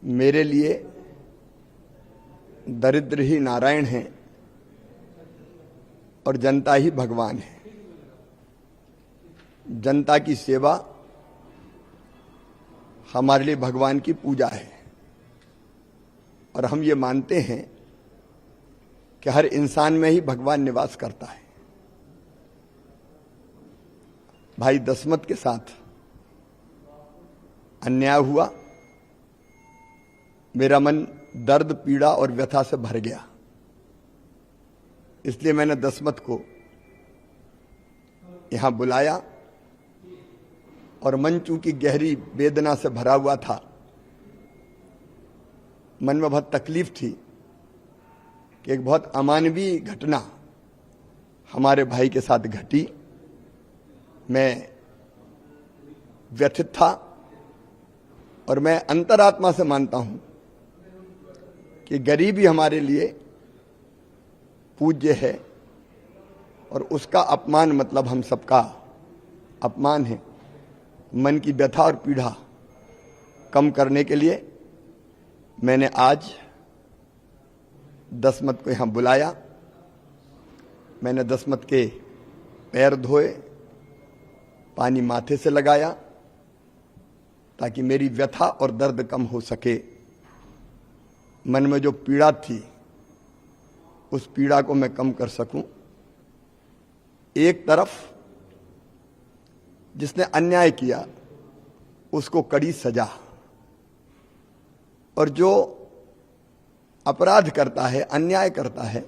मेरे लिए दरिद्र ही नारायण हैं और जनता ही भगवान है। जनता की सेवा हमारे लिए भगवान की पूजा है और हम ये मानते हैं कि हर इंसान में ही भगवान निवास करता है। भाई दशमत के साथ अन्याय हुआ, मेरा मन दर्द, पीड़ा और व्यथा से भर गया। इसलिए मैंने दशमत को यहां बुलाया और मन चूंकि गहरी वेदना से भरा हुआ था, मन में बहुत तकलीफ थी कि एक बहुत अमानवीय घटना हमारे भाई के साथ घटी। मैं व्यथित था और मैं अंतरात्मा से मानता हूं कि गरीबी हमारे लिए पूज्य है और उसका अपमान मतलब हम सबका अपमान है। मन की व्यथा और पीड़ा कम करने के लिए मैंने आज दशमत को यहां बुलाया। मैंने दशमत के पैर धोए, पानी माथे से लगाया ताकि मेरी व्यथा और दर्द कम हो सके। मन में जो पीड़ा थी उस पीड़ा को मैं कम कर सकूं। एक तरफ जिसने अन्याय किया उसको कड़ी सजा, और जो अपराध करता है, अन्याय करता है,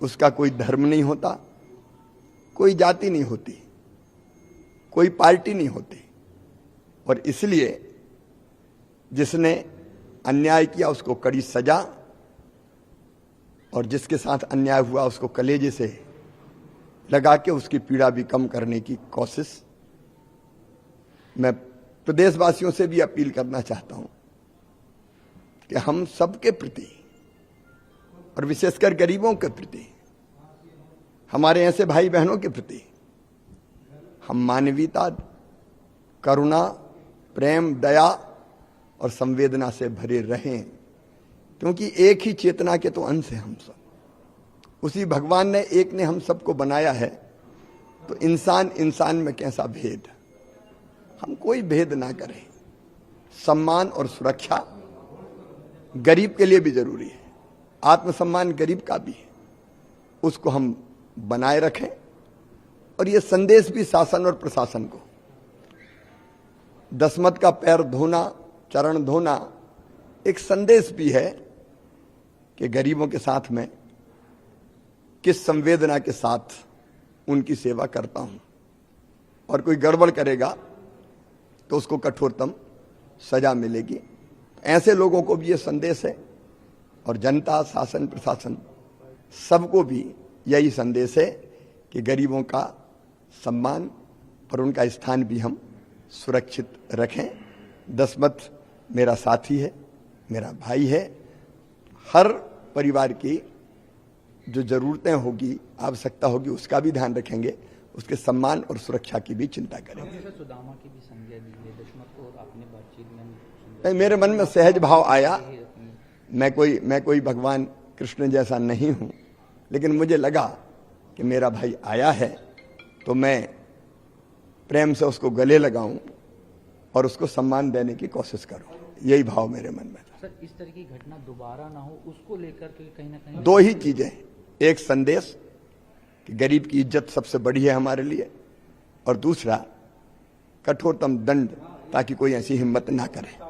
उसका कोई धर्म नहीं होता, कोई जाति नहीं होती, कोई पार्टी नहीं होती। और इसलिए जिसने अन्याय किया उसको कड़ी सजा और जिसके साथ अन्याय हुआ उसको कलेजे से लगा के उसकी पीड़ा भी कम करने की कोशिश। मैं प्रदेशवासियों से भी अपील करना चाहता हूं कि हम सबके प्रति और विशेषकर गरीबों के प्रति, हमारे ऐसे भाई बहनों के प्रति हम मानवीयता, करुणा, प्रेम, दया और संवेदना से भरे रहें, क्योंकि एक ही चेतना के तो अंश हैं हम सब। उसी भगवान ने एक ने हम सबको बनाया है, तो इंसान इंसान में कैसा भेद, हम कोई भेद ना करें। सम्मान और सुरक्षा गरीब के लिए भी जरूरी है, आत्मसम्मान गरीब का भी है, उसको हम बनाए रखें। और यह संदेश भी शासन और प्रशासन को, दशमत का पैर धोना, चरण धोना एक संदेश भी है कि गरीबों के साथ में किस संवेदना के साथ उनकी सेवा करता हूं, और कोई गड़बड़ करेगा तो उसको कठोरतम सजा मिलेगी। ऐसे लोगों को भी यह संदेश है और जनता, शासन, प्रशासन सबको भी यही संदेश है कि गरीबों का सम्मान और उनका स्थान भी हम सुरक्षित रखें। दशमत मेरा साथी है, मेरा भाई है। हर परिवार की जो जरूरतें होगी, आवश्यकता होगी, उसका भी ध्यान रखेंगे, उसके सम्मान और सुरक्षा की भी चिंता करेंगे। सुदामा की भी संज्ञा दी है, दशमत को आपने बातचीत में मेरे मन में सहज भाव आया। मैं कोई भगवान कृष्ण जैसा नहीं हूं, लेकिन मुझे लगा कि मेरा भाई आया है तो मैं प्रेम से उसको गले लगाऊं और उसको सम्मान देने की कोशिश करूं। यही भाव मेरे मन में था। सर, इस तरह की घटना दोबारा ना हो, उसको लेकर के कहीं ना कहीं दो ही चीजें, एक संदेश कि गरीब की इज्जत सबसे बड़ी है हमारे लिए, और दूसरा कठोरतम दंड ताकि कोई ऐसी हिम्मत ना करे।